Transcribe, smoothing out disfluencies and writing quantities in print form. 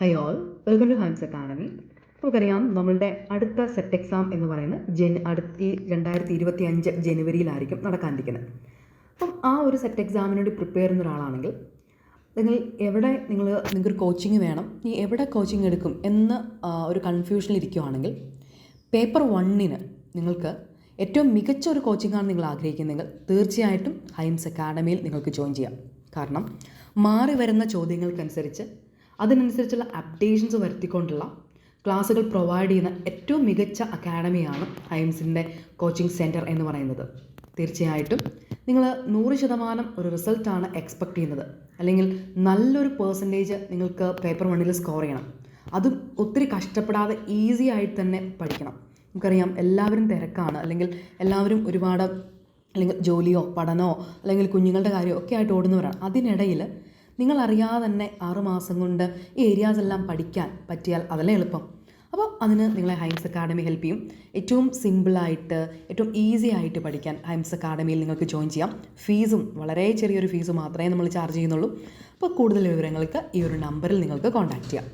High all, welcome to ഹൈംസ് academy. നമുക്കറിയാം നമ്മളുടെ അടുത്ത സെറ്റ് എക്സാം എന്ന് പറയുന്നത് ഈ 2025 ജനുവരിയിലായിരിക്കും നടക്കാനിരിക്കുന്നത്. അപ്പം ആ ഒരു സെറ്റ് എക്സാമിന് വേണ്ടി പ്രിപ്പയർ ചെയ്യുന്ന ഒരാളാണെങ്കിൽ നിങ്ങൾക്കൊരു കോച്ചിങ് വേണം, നീ എവിടെ കോച്ചിങ് എടുക്കും എന്ന് ഒരു കൺഫ്യൂഷനിൽ ഇരിക്കുകയാണെങ്കിൽ പേപ്പർ 1 നിങ്ങൾക്ക് ഏറ്റവും മികച്ച ഒരു കോച്ചിങ്ങാണ് നിങ്ങൾ ആഗ്രഹിക്കുന്നതെങ്കിൽ തീർച്ചയായിട്ടും ഹൈംസ് അക്കാഡമിയിൽ നിങ്ങൾക്ക് ജോയിൻ ചെയ്യാം. കാരണം മാറി വരുന്ന ചോദ്യങ്ങൾക്കനുസരിച്ച് അതിനനുസരിച്ചുള്ള അപ്ഡേഷൻസ് വരുത്തിക്കൊണ്ടുള്ള ക്ലാസ്സുകൾ പ്രൊവൈഡ് ചെയ്യുന്ന ഏറ്റവും മികച്ച അക്കാഡമിയാണ് ഹൈംസിൻ്റെ കോച്ചിങ് സെൻറ്റർ എന്ന് പറയുന്നത്. തീർച്ചയായിട്ടും നിങ്ങൾ 100% ഒരു റിസൾട്ടാണ് എക്സ്പെക്റ്റ് ചെയ്യുന്നത്, അല്ലെങ്കിൽ നല്ലൊരു പെർസെൻറ്റേജ് നിങ്ങൾക്ക് പേപ്പർ 1 സ്കോർ ചെയ്യണം. അതും ഒത്തിരി കഷ്ടപ്പെടാതെ ഈസി ആയിട്ട് തന്നെ പഠിക്കണം. നമുക്കറിയാം എല്ലാവരും തിരക്കാണ്, അല്ലെങ്കിൽ എല്ലാവരും ഒരുപാട് അല്ലെങ്കിൽ ജോലിയോ പഠനമോ അല്ലെങ്കിൽ കുഞ്ഞുങ്ങളുടെ കാര്യമോ ഒക്കെ ആയിട്ട് ഓടുന്നവരാണ്. അതിനിടയിൽ നിങ്ങളറിയാതെ തന്നെ 6 മാസം കൊണ്ട് ഈ ഏരിയാസ് എല്ലാം പഠിക്കാൻ പറ്റിയാൽ അതല്ലേ എളുപ്പം. അപ്പോൾ അതിന് നിങ്ങളെ ഹൈംസ് അക്കാഡമി ഹെൽപ്പ് ചെയ്യും. ഏറ്റവും സിമ്പിളായിട്ട് ഏറ്റവും ഈസി ആയിട്ട് പഠിക്കാൻ ഹൈംസ് അക്കാഡമിയിൽ നിങ്ങൾക്ക് ജോയിൻ ചെയ്യാം. ഫീസും വളരെ ചെറിയൊരു ഫീസ് മാത്രമേ നമ്മൾ ചാർജ് ചെയ്യുന്നുള്ളൂ. അപ്പോൾ കൂടുതൽ വിവരങ്ങൾക്ക് ഈ ഒരു നമ്പറിൽ നിങ്ങൾക്ക് കോൺടാക്റ്റ് ചെയ്യാം.